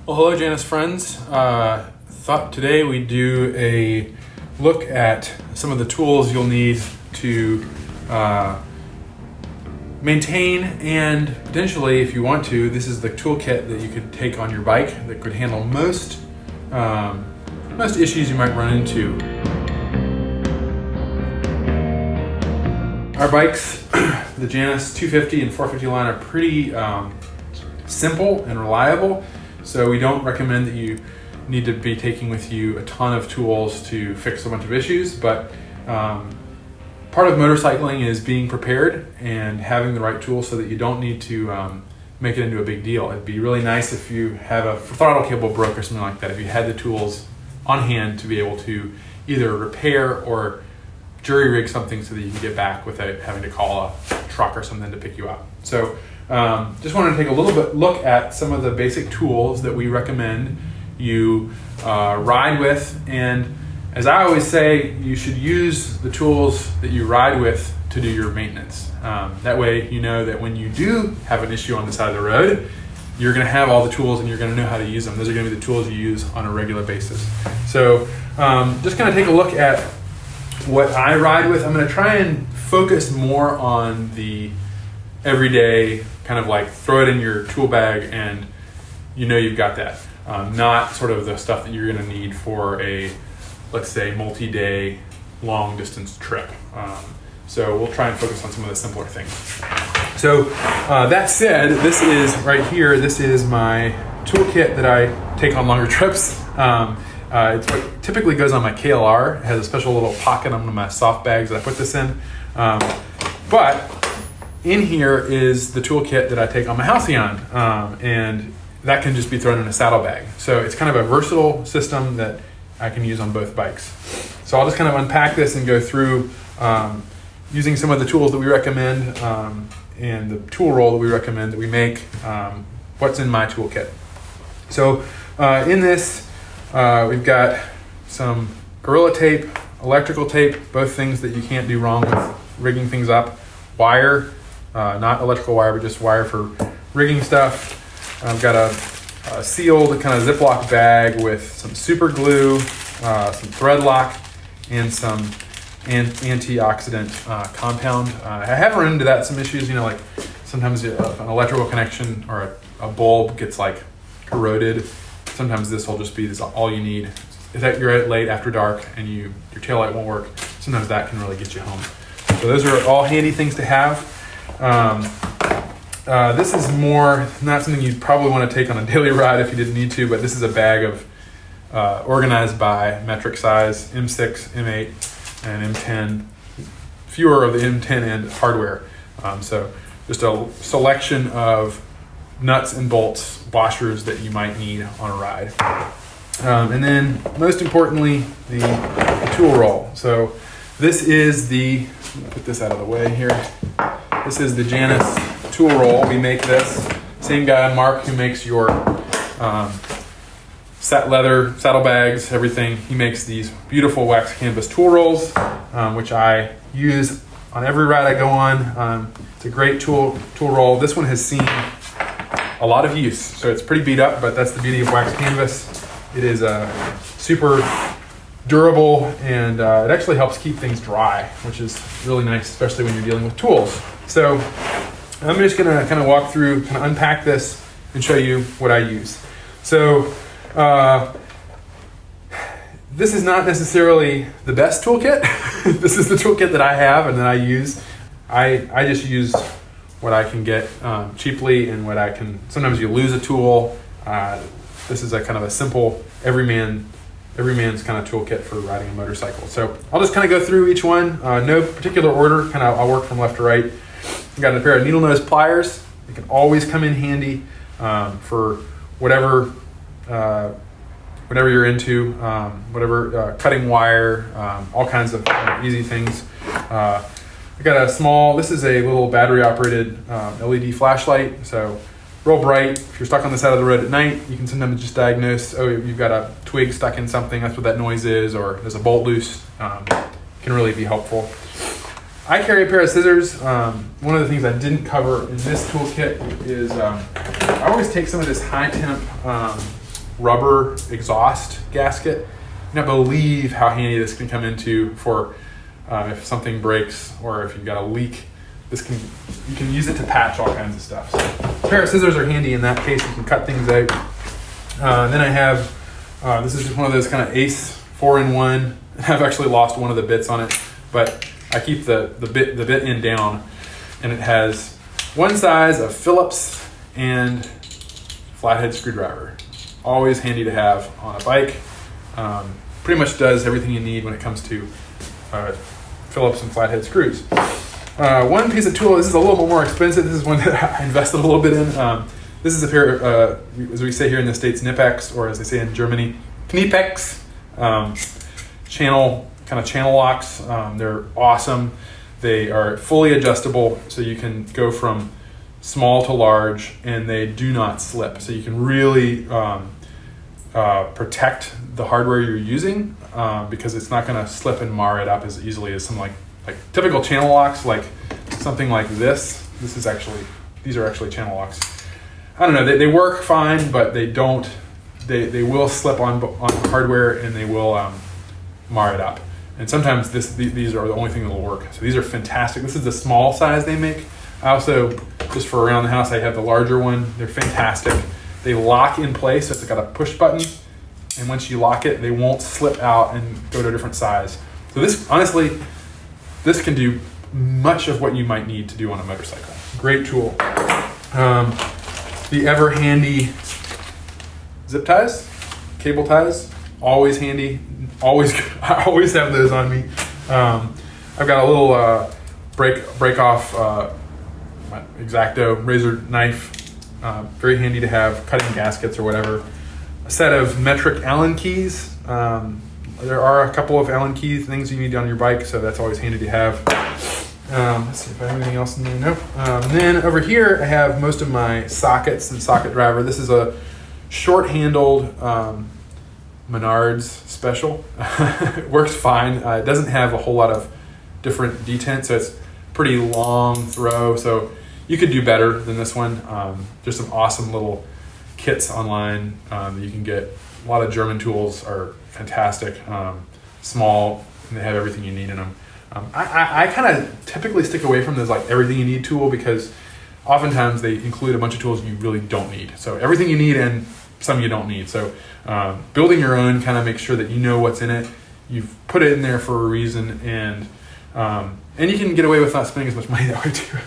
Well, hello Janus friends. Thought today we'd do a look at some of the tools you'll need to maintain, and potentially, if you want to, this is the toolkit that you could take on your bike that could handle most issues you might run into. Our bikes, the Janus 250 and 450 line, are pretty simple and reliable. So we don't recommend that you need to be taking with you a ton of tools to fix a bunch of issues, but part of motorcycling is being prepared and having the right tools so that you don't need to make it into a big deal. It'd be really nice if you have a throttle cable broke or something like that, if you had the tools on hand to be able to either repair or jury rig something so that you can get back without having to call a truck or something to pick you up. So just wanted to take a little bit look at some of the basic tools that we recommend you ride with, and as I always say, you should use the tools that you ride with to do your maintenance. That way you know that when you do have an issue on the side of the road, you're going to have all the tools and you're going to know how to use them. Those are going to be the tools you use on a regular basis. So just going to take a look at what I ride with. I'm going to try and focus more on the everyday, kind of like throw it in your tool bag and you know you've got that. Not sort of the stuff that you're going to need for a, let's say, multi-day long distance trip. So we'll try and focus on some of the simpler things. So that said, this is right here, this is my toolkit that I take on longer trips. It's what typically goes on my KLR. It has a special little pocket on one of my soft bags that I put this in. But in here is the toolkit that I take on my Halcyon, and that can just be thrown in a saddlebag. So it's kind of a versatile system that I can use on both bikes. So I'll just kind of unpack this and go through using some of the tools that we recommend and the tool roll that we recommend that we make, what's in my toolkit. So in this, we've got some Gorilla tape, electrical tape, both things that you can't do wrong with rigging things up, wire, not electrical wire, but just wire for rigging stuff. I've got a sealed kind of Ziploc bag with some super glue, some thread lock, and some antioxidant compound. I have run into some issues, like sometimes an electrical connection or a bulb gets like corroded. Sometimes this will just be all you need. If you're out late after dark and your taillight won't work, sometimes that can really get you home. So those are all handy things to have. This is more not something you'd probably want to take on a daily ride if you didn't need to, but this is a bag of organized by metric size, M6, M8, and M10. Fewer of the M10 and hardware. So just a selection of nuts and bolts, washers that you might need on a ride. And then most importantly, the tool roll. So this is put this out of the way here. This is the Janus tool roll. We make this. Same guy, Mark, who makes your leather saddlebags, everything. He makes these beautiful wax canvas tool rolls, which I use on every ride I go on. It's a great tool roll. This one has seen a lot of use, so it's pretty beat up, but that's the beauty of wax canvas. It is super durable, and it actually helps keep things dry, which is really nice, especially when you're dealing with tools. So I'm just going to kind of walk through, kind of unpack this and show you what I use. So this is not necessarily the best toolkit. This is the toolkit that I have and that I use. I just use what I can get cheaply and what I can. Sometimes you lose a tool. This is a kind of a simple everyman's kind of toolkit for riding a motorcycle. So I'll just kind of go through each one. No particular order. I'll work from left to right. I've got a pair of needle nose pliers. They can always come in handy for whatever you're into, whatever cutting wire, all kinds of easy things. I got this is a little battery operated LED flashlight. So real bright. If you're stuck on the side of the road at night, you can sometimes just diagnose, you've got a twig stuck in something, that's what that noise is, or there's a bolt loose. Can really be helpful. I carry a pair of scissors. One of the things I didn't cover in this toolkit is I always take some of this high temp rubber exhaust gasket. You cannot believe how handy this can come into for if something breaks or if you've got a leak. You can use it to patch all kinds of stuff. So a pair of scissors are handy in that case. You can cut things out. Then I have, this is just one of those kind of Ace 4-in-1. I've actually lost one of the bits on it, but I keep the bit end down, and it has one size of Phillips and flathead screwdriver. Always handy to have on a bike. Pretty much does everything you need when it comes to Phillips and flathead screws. One piece of tool, this is a little bit more expensive. This is one that I invested a little bit in. This is a pair of, as we say here in the States, Knipex, or as they say in Germany, Kniepex. Channel locks. They're awesome. They are fully adjustable, so you can go from small to large, and they do not slip. So you can really protect the hardware you're using because it's not going to slip and mar it up as easily as some like typical channel locks, like something like this. These are actually channel locks. I don't know, they work fine, but they don't. They will slip on hardware, and they will mar it up. And sometimes these are the only thing that will work. So these are fantastic. This is the small size they make. I also, just for around the house, I have the larger one. They're fantastic. They lock in place, so it's got a push button. And once you lock it, they won't slip out and go to a different size. So this, honestly, this can do much of what you might need to do on a motorcycle. Great tool. The ever handy zip ties, cable ties, always handy. I always have those on me. I've got a little break off X-Acto razor knife, very handy to have, cutting gaskets or whatever. A set of metric Allen keys. There are a couple of Allen key things you need on your bike, so that's always handy to have. Let's see if I have anything else in there. Nope. And then over here I have most of my sockets and socket driver. This is a short-handled Menards special. It works fine. It doesn't have a whole lot of different detent, so it's pretty long throw. So you could do better than this one. There's some awesome little kits online that you can get. A lot of German tools are fantastic, small, and they have everything you need in them. I kind of typically stick away from this like everything you need tool because oftentimes they include a bunch of tools you really don't need. So everything you need and some you don't need. So building your own kind of makes sure that you know what's in it. You've put it in there for a reason, and you can get away with not spending as much money that way too.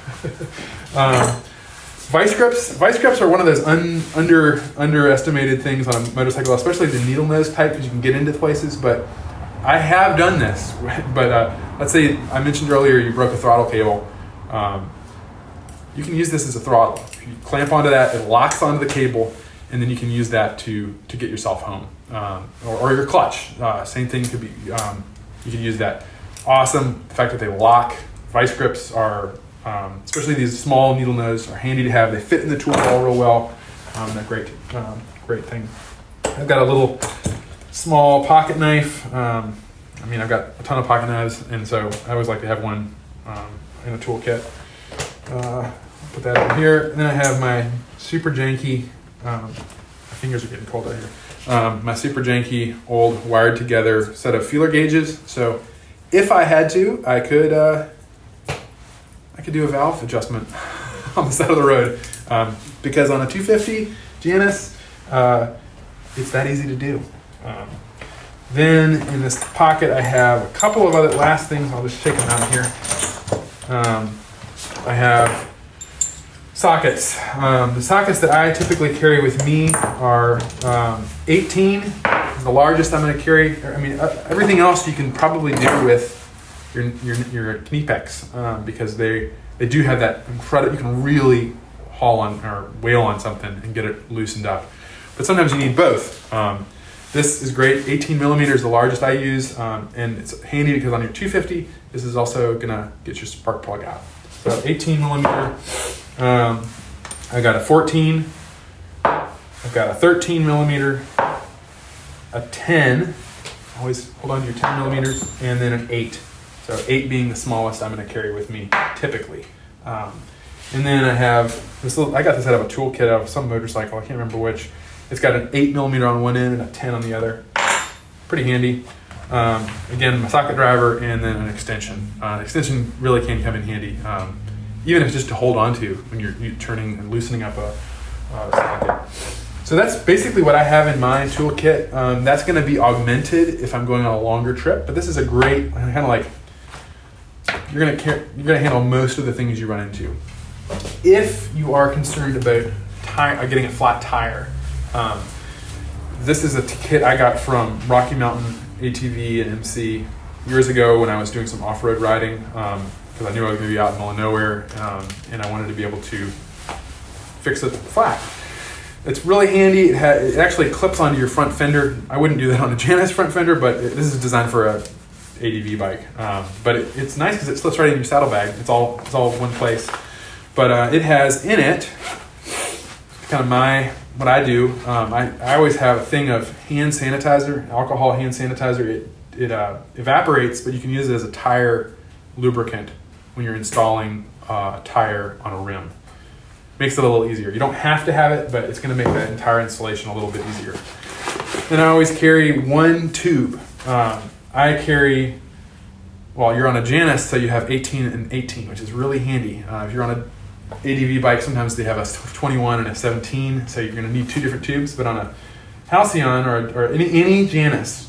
Vice grips are one of those underestimated things on a motorcycle, especially the needle nose type, because you can get into places. But I have done this. But let's say I mentioned earlier you broke a throttle cable. You can use this as a throttle. You clamp onto that, it locks onto the cable, and then you can use that to get yourself home. Or your clutch. Same thing could be. You can use that. Awesome. The fact that they lock. Vice grips are. Especially these small needle nose are handy to have. They fit in the tool ball real well. They're great thing. I've got a little small pocket knife. I've got a ton of pocket knives, and so I always like to have one in a toolkit. Put that over here. And then I have my super janky, my fingers are getting cold out here. My super janky old wired together set of feeler gauges. So if I had to, I could do a valve adjustment on the side of the road because on a 250 Janus, it's that easy to do. Then in this pocket, I have a couple of other last things. I'll just shake them out here. I have sockets. The sockets that I typically carry with me are 18 is the largest I'm going to carry. Everything else you can probably do with your Kniepex because they do have that incredible. You can really haul on or whale on something and get it loosened up. But sometimes you need both. This is great. 18 millimeters, the largest I use, and it's handy because on your 250, this is also gonna get your spark plug out. So 18 millimeter. I got a 14. I've got a 13 millimeter, a 10. Always hold on to your 10 millimeters, and then an 8. So 8 being the smallest I'm going to carry with me typically. And then I have this little. I got this out of a toolkit of some motorcycle. I can't remember which. It's got an 8mm on one end and a 10 on the other. Pretty handy. Again, my socket driver and then an extension. The extension really can come in handy, even if it's just to hold on to when you're turning and loosening up a socket. So that's basically what I have in my toolkit. That's going to be augmented if I'm going on a longer trip, but this is a great kind of like, you're going to handle most of the things you run into. If you are concerned about getting a flat tire, this is a kit I got from Rocky Mountain ATV and MC years ago when I was doing some off-road riding, because I knew I was going to be out in the middle of nowhere, and I wanted to be able to fix it flat. It's really handy. It actually clips onto your front fender. I wouldn't do that on a Janus front fender, but this is designed for a ADV bike. But it's nice because it slips right in your saddlebag. It's all one place. But it has in it kind of what I do. I always have a thing of hand sanitizer, alcohol hand sanitizer. It evaporates, but you can use it as a tire lubricant when you're installing a tire on a rim. Makes it a little easier. You don't have to have it, but it's going to make that entire installation a little bit easier. Then I always carry one tube. You're on a Janus, so you have 18 and 18, which is really handy. If you're on an ADV bike, sometimes they have a 21 and a 17, so you're going to need two different tubes. But on a Halcyon or any Janus,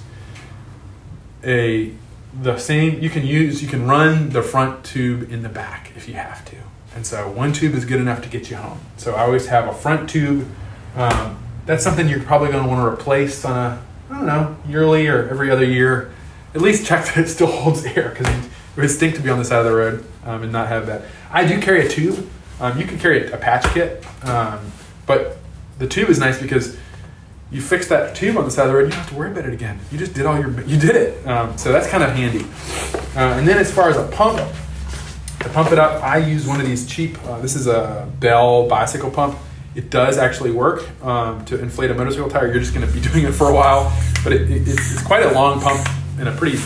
you can run the front tube in the back if you have to. And so one tube is good enough to get you home. So I always have a front tube. That's something you're probably going to want to replace on yearly or every other year. At least check that it still holds air, because it would stink to be on the side of the road and not have that. I do carry a tube. You can carry a patch kit, but the tube is nice because you fix that tube on the side of the road, you don't have to worry about it again. You just did you did it. So that's kind of handy. And then as far as a pump, to pump it up, I use one of these cheap, this is a Bell bicycle pump. It does actually work to inflate a motorcycle tire. You're just going to be doing it for a while, but it's quite a long pump and a pretty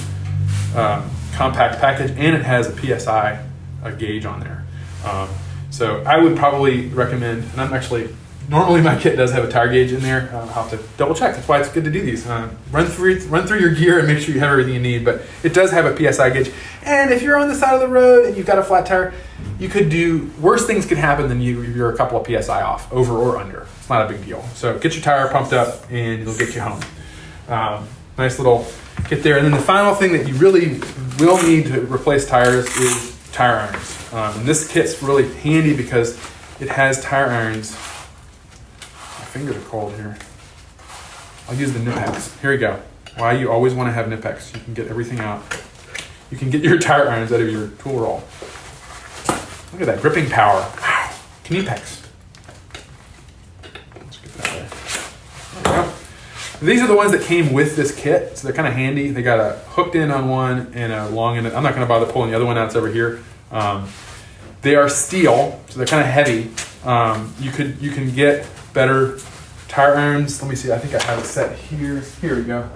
compact package, and it has a PSI gauge on there. So I would probably recommend, and normally my kit does have a tire gauge in there. I'll have to double check. That's why it's good to do these. Run through your gear and make sure you have everything you need, but it does have a PSI gauge. And if you're on the side of the road and you've got a flat tire, worse things could happen than you're a couple of PSI off, over or under. It's not a big deal. So get your tire pumped up and it'll get you home. Nice little kit there. And then the final thing that you really will need to replace tires is tire irons. And this kit's really handy because it has tire irons. My fingers are cold here. I'll use the Nipex. Here we go. Why you always want to have Nipex. You can get everything out. You can get your tire irons out of your tool roll. Look at that gripping power. Wow. Nipex. Let's get that there. There we go. These are the ones that came with this kit, so they're kind of handy. They got a hooked end on one and a long end. I'm not going to bother pulling the other one out. It's over here. They are steel, so they're kind of heavy. You can get better tire irons. Let me see. I think I have a set here. Here we go.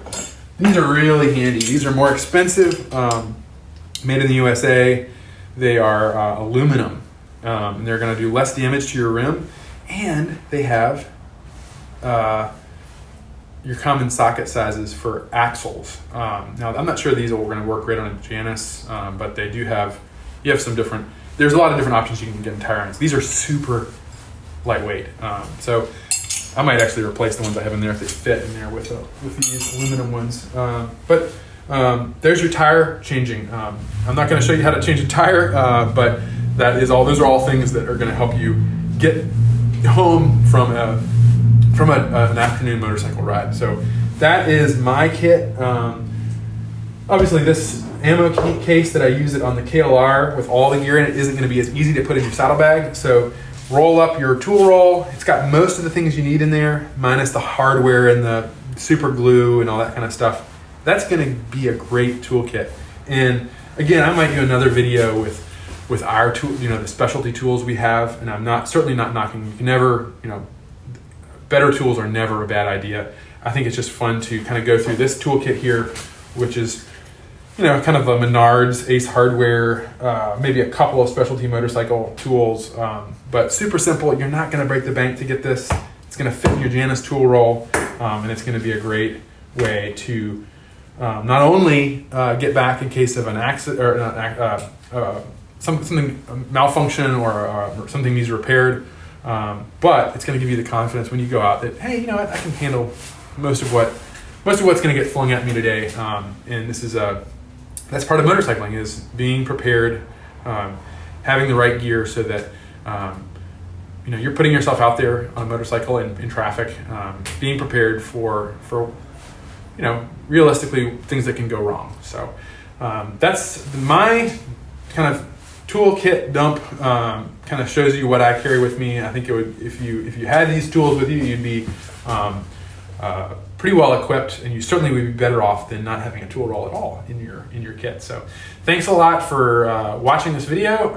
These are really handy. These are more expensive. Made in the USA. They are aluminum, and they're going to do less damage to your rim. And they have your common socket sizes for axles. Now, I'm not sure these are going to work great on a Janus, but they do have. You have some different. There's a lot of different options you can get in tire irons. These are super lightweight, so I might actually replace the ones I have in there if they fit in there with these aluminum ones. But there's your tire changing. I'm not going to show you how to change a tire, but those are all things that are going to help you get home from an afternoon motorcycle ride. So that is my kit. Obviously, this ammo case that I use it on the KLR with all the gear in it isn't going to be as easy to put in your saddlebag. So roll up your tool roll. It's got most of the things you need in there, minus the hardware and the super glue and all that kind of stuff. That's going to be a great toolkit. And again, I might do another video with our tool, the specialty tools we have. And I'm certainly not knocking. You can never, better tools are never a bad idea. I think it's just fun to kind of go through this toolkit here, which is, kind of a Menards, Ace Hardware, maybe a couple of specialty motorcycle tools, but super simple. You're not going to break the bank to get this. It's going to fit in your Janus tool roll, and it's going to be a great way to not only get back in case of an accident or something malfunction or something needs repaired, but it's going to give you the confidence when you go out that, hey, you know what, I can handle most of what's going to get flung at me today. And this is that's part of motorcycling, is being prepared, having the right gear so that you know, you're putting yourself out there on a motorcycle in traffic, being prepared for you know, realistically things that can go wrong. So that's my kind of toolkit dump. Kind of shows you what I carry with me. I think it would, if you had these tools with you, you'd be pretty well equipped, and you certainly would be better off than not having a tool roll at all in your kit. So thanks a lot for watching this video,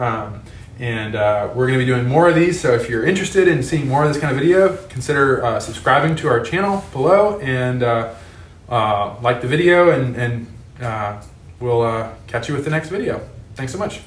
and we're going to be doing more of these. So if you're interested in seeing more of this kind of video, consider subscribing to our channel below, and like the video, and we'll catch you with the next video. Thanks so much.